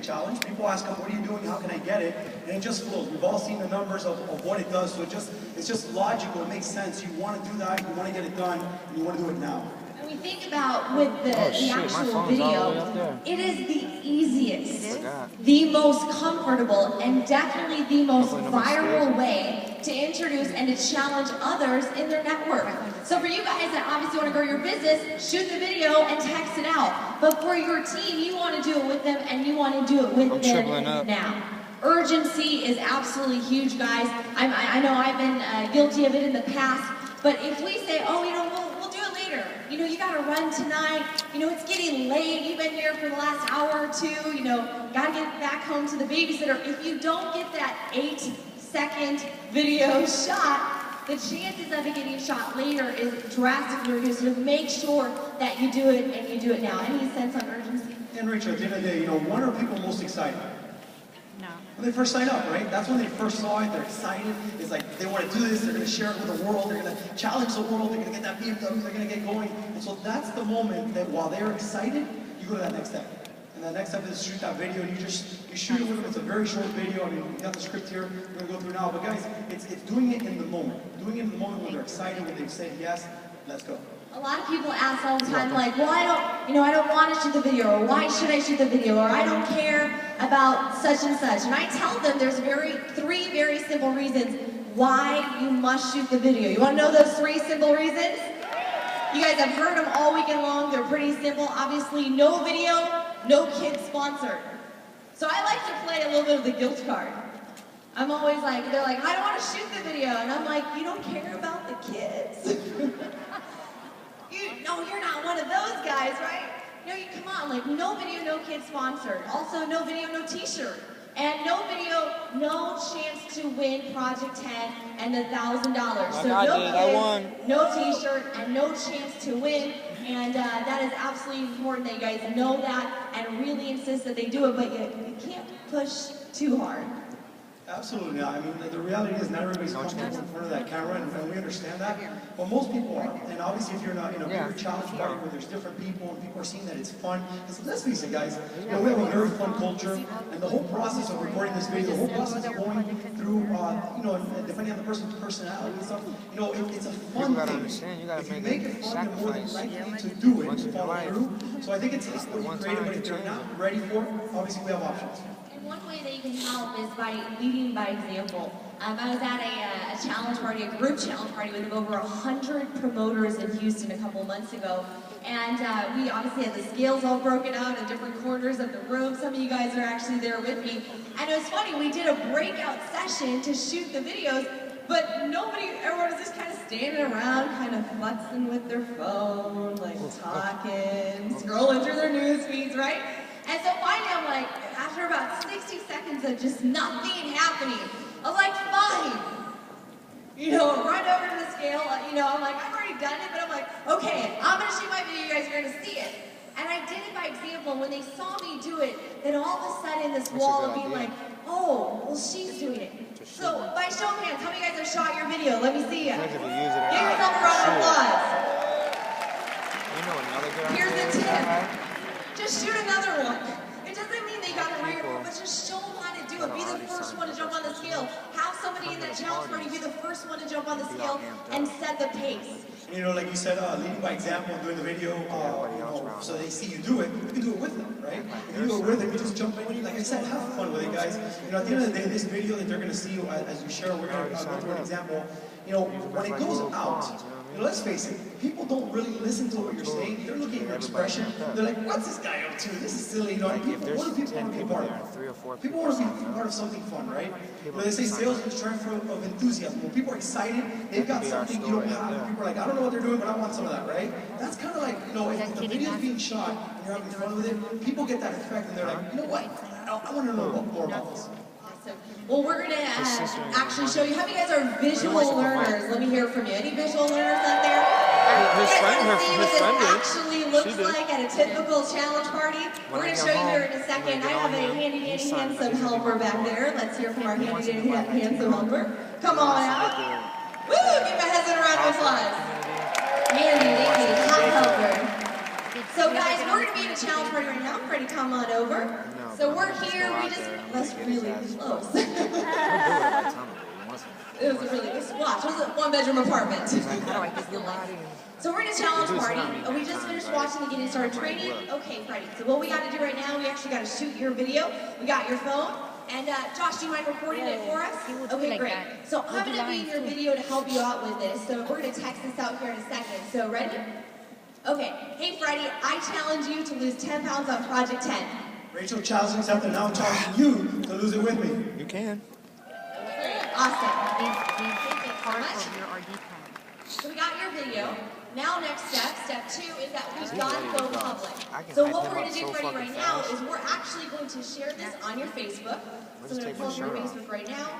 challenge. People ask them, what are you doing? How can I get it? And it just flows. We've all seen the numbers of what it does, so it's just logical. It makes sense. You want to do that, you want to get it done, and you want to do it now. We think about with the actual video, it is the easiest, the most comfortable, and definitely the most viral way to introduce and to challenge others in their network. So for you guys that obviously want to grow your business, shoot the video and text it out. But for your team, you want to do it with them and you want to do it with them now. Urgency is absolutely huge, guys. I know I've been guilty of it in the past, but if we say, oh, you know, we'll do it later. You know, you gotta run tonight. You know, it's getting late. You've been here for the last hour or two. You know, gotta get back home to the babysitter. If you don't get that 8-second video shot, the chances of it getting shot later is drastically reduced. So make sure that you do it and you do it now. Any sense on urgency? And Rachel, at the end of the day, you know, when are people most excited? When they first sign up, right? That's when they first saw it, they're excited. It's like, they want to do this, they're going to share it with the world, they're going to challenge the world, they're going to get that BMW, they're going to get going. And so that's the moment that while they're excited, you go to that next step. And that next step is shoot that video, and you shoot it with them. It's a very short video. I mean, we got the script here, we're going to go through now. But guys, it's doing it in the moment. Doing it in the moment when they're excited, when they've said yes, let's go. A lot of people ask all the time, like, well, I don't want to shoot the video, or why should I shoot the video, or I don't care about such and such. And I tell them there's three very simple reasons why you must shoot the video. You want to know those 3 simple reasons? You guys have heard them all weekend long. They're pretty simple. Obviously, no video, no kids sponsored. So I like to play a little bit of the guilt card. I'm always like, they're like, I don't want to shoot the video. And I'm like, you don't care about the kids? No, you're not one of those guys, right? No, you come on, like no video, no kid sponsored. Also, no video, no t-shirt. And no video, no chance to win Project 10 and the $1,000. So no kids, no t-shirt, and no chance to win. And that is absolutely important that you guys know that and really insist that they do it, but you can't push too hard. Absolutely not. I mean, the reality is not everybody's comfortable in front of that camera, and we understand that. But most people are. And obviously, if you're not in a bigger challenge party where there's different people and people are seeing that it's fun, because let's face it, guys, you know, we have a very fun culture, and the whole process of recording this video, the whole process of going through, you know, depending on the person's personality and stuff, you know, it's a fun thing. If you make it fun, you're more than likely to do it and follow through. So I think it's what you created, but if you're not ready for it, obviously we have options. One way that you can help is by leading by example. I was at a challenge party, a group challenge party with over 100 promoters in Houston a couple months ago. And we obviously had the scales all broken out in different corners of the room. Some of you guys are actually there with me. And it was funny, we did a breakout session to shoot the videos, but everyone was just kind of standing around, kind of futzing with their phone, like talking, scrolling through their news feeds, right? And so finally I'm like, after about 60 seconds of just nothing happening, I was like, fine. You know, run over to the scale, you know, I'm like, I've already done it, but I'm like, okay, I'm gonna shoot my video, you guys are gonna see it. And I did it by example. When they saw me do it, then all of a sudden this wall would be like, oh, well she's doing it. So by show of hands, how many guys have shot your video? Let me see you. Give yourself a round of applause. Here's the tip. Just shoot another one. It doesn't mean they got to re-record, but just show them how to do it. Be the first one to jump on the scale. Have somebody in that challenge party be the first one to jump on the scale and set the pace. You know, like you said, leading by example, doing the video, you know, so they see you do it, you can do it with them, right? If you do it with them, you just jump in. Like I said, have fun with it, guys. You know, at the end of the day, this video that they're going to see as you share, we're going to go through an example. You know, when it goes out, you know, let's face it, people don't really listen to what you're saying. They're looking at your expression. They're like, what's this guy up to? This is silly. You know, what do people want to be a part of? People want to be part of something fun, right? You know, they say sales is a transfer of enthusiasm. When people are excited, they've got something you don't have. People are like, I don't know what they're doing, but I want some of that, right? That's kind of like, you know, if the video's being shot and you're having fun with it, people get that effect and they're like, you know what? I want to know more about this. Well, we're going to actually show you. How many guys are visual learners? Let me hear from you. Any visual learners out there? His friend actually looks like at a typical challenge party. We're going to show you here in a second. I have a handy dandy handsome helper back there. Let's hear from our handy dandy handsome helper. Come on out. Woo! Give my husband a round of applause. Handy dandy hot helper. So guys, we're going to be in a challenge party right now. Freddie, come on over. So we're here, that's really close. It was a really good watch. It was a one-bedroom apartment. So we're in a challenge party, and we just finished watching the Getting Started training. Okay, Freddie, so what we got to do right now, we actually got to shoot your video. We got your phone. And Josh, do you mind recording it for us? Okay, great. So I'm going to be in your video to help you out with this. So we're going to text this out here in a second. So ready? Okay. Hey, Freddie, I challenge you to lose 10 pounds on Project 10. Rachel challenging something, now I'm challenging you to lose it with me. You can. Awesome. Thank you so much. So we got your video. Now next step 2 is that we've got to go public. So what we're going to do, Freddie, right now is we're actually going to share this on your Facebook. So I'm going to pull up your Facebook right now.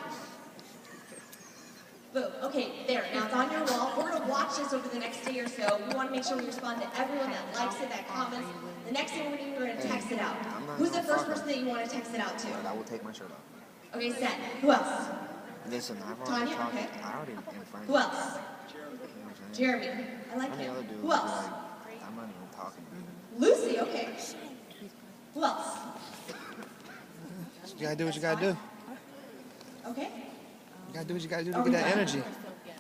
Boom. Okay, there. Now it's on your wall. We're going to watch this over the next day or so. We want to make sure we respond to everyone that likes it, that comments. The next thing we're going to do, we're going to text it out. Who's the first person that you want to text it out to? I will take my shirt off. Okay, send. Who else? Listen, I've already talked. Okay. I already informed. Who else? Jeremy. I like him. Who else? I'm not even talking. Lucy, okay. Who else? You gotta do what you gotta do. Okay. You gotta do what you gotta do to get that energy.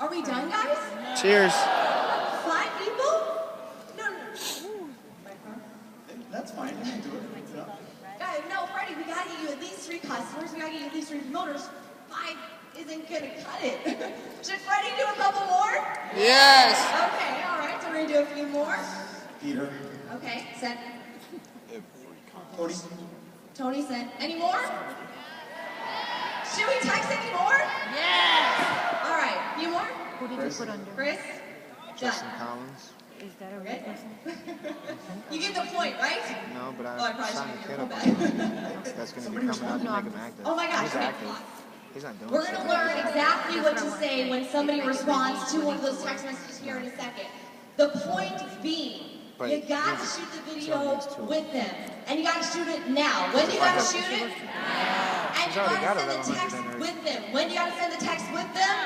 Are we done, guys? Cheers. 5 people? No. That's fine, you can do it. Yeah. Guys, no, Freddie, we gotta get you at least 3 customers. We gotta get you at least 3 promoters. 5 isn't gonna cut it. Should Freddie do a couple more? Yes. Okay, all right. So we're gonna do a few more. Peter. Okay, send. Cody. Tony sent. Any more? Should we text any more? Yes. All right, few more. Who did you put under? Chris. Justin Done. Collins. Is that a We're real good? person? You get the point, right? No, but Oh, I I probably signed a shouldn't kid give up you on a it. That's gonna be coming out to make him active. Oh my gosh. He's Okay. active. He's not doing We're shit. going to learn exactly what to say when somebody responds to one of those text messages here in a second. The point being, But you got to he's- shoot the somebody video needs to- with them. And you got to shoot it now. When do you got to shoot it? And She's you already got got to send the 1100 text in her. with them. When do you got to send the text with them?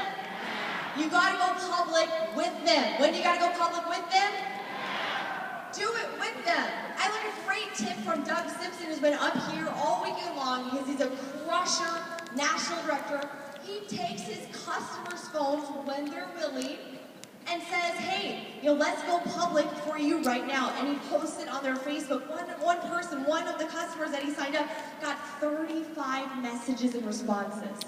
You got to go public with them. When do you got to go public with them? Do it with them. I learned a great tip from Doug Simpson, who's been up here all weekend long because he's a crusher national director. He takes his customers' phones when they're willing and says, hey, let's go public for you right now. And he posts it on their Facebook. One person, one of the customers that he signed up, got 35 messages and responses.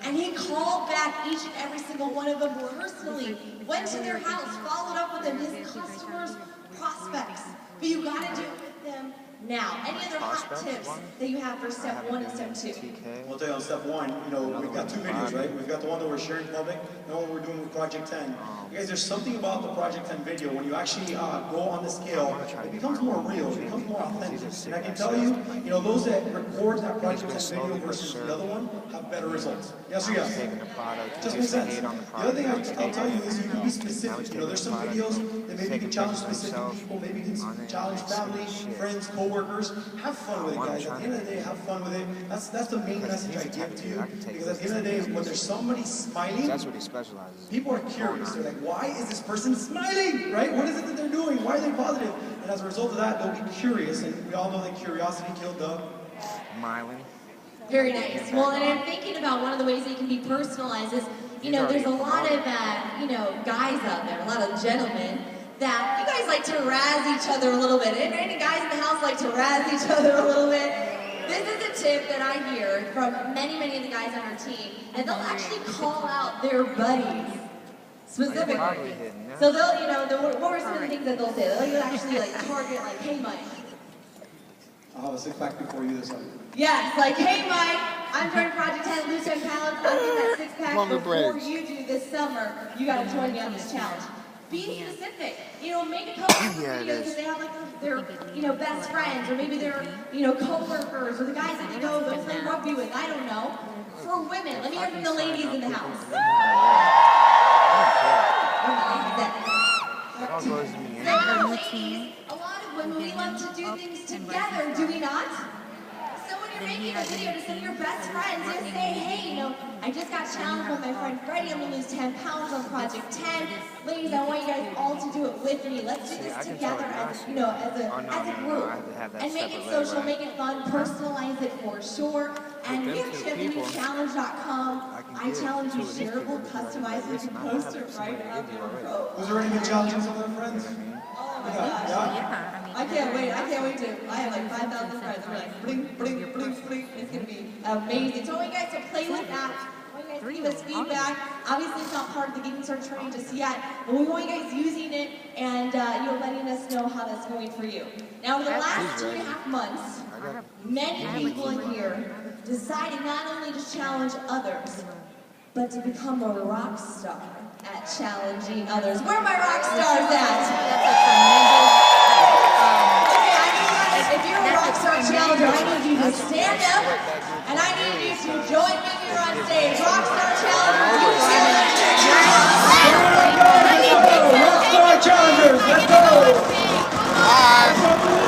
And he called back each and every single one of them personally, went to their house, followed up with them, his customers, prospects. But you gotta do it with them now. Any other hot tips that you have for step 1 and step 2? I'll tell you on step 1, we've got 2 videos, right? We've got the one that we're sharing public and one we're doing with Project 10. You guys, there's something about the Project 10 video, when you actually go on the scale, it becomes more real, it becomes more authentic. And I can tell you, those that record that Project 10 video versus the other one have better results. Yes or yes? Taking the product. Just makes sense. The other thing I'll tell you is you can be specific. There's some videos that maybe you can challenge specific people, maybe you can challenge family, friends, co-workers. Have fun with it, guys. At the end of the day, have fun with it. That's the main message I give to you. Because at the end of the day, when there's somebody smiling, That's what he specializes in. people are curious. They're like, why is this person smiling? Right? What is it that they're doing? Why are they positive? And as a result of that, they'll be curious. And we all know that curiosity killed Doug. Smiling. Very nice. Well, and I'm thinking about one of the ways that it can be personalized is, there's a lot of, guys out there, a lot of gentlemen, that you guys like to razz each other a little bit. Any guys in the house like to razz each other a little bit? This is a tip that I hear from many, many of the guys on our team, and they'll actually call out their buddies specifically. So they'll, what are some of the things that they'll say? They'll actually target hey Mike. I'll have a six-pack before you this time. Yes, hey Mike, I'm joining Project 10, lose 10 pounds, I'm getting that six-pack before you do this summer. You gotta join me on this challenge. Be specific. Make a couple of videos because they have their best friends, or maybe their co-workers, or the guys that they go play rugby with. I don't know. For women, let me hear from the ladies in the house. So ladies, a lot of women, we love to do things together, do we not? So when you're making a video to some of your best friends. Just say, hey, I just got challenged by my friend Freddie. I'm gonna lose 10 pounds on Project 10. Ladies, I want you guys all to do it with me. Let's do this together as a group. And make it social, make it fun, personalize it for sure. And we have championchallenge.com. I challenge you, shareable, customizable, you can post it right on your profile. Those are already been challenges of their friends? Oh my gosh. Yeah. I can't wait to, I have like 5,000 friends. We're like, bling, bling, bling, bling. It's going to be amazing. So I want you guys to play with that. I want you guys to give us feedback. Obviously, it's not part of the Geek and Start training just yet, but we want you guys using it and letting us know how that's going for you. Now, in the last 2.5 months, many people in here decided not only to challenge others, but to become a rock star at challenging others. Where are my rock stars at? If you're a Rockstar Challenger, I need you to stand up, and I need you to join me here on stage. Rockstar Challengers, you challenge. Rockstar Challengers, let's go!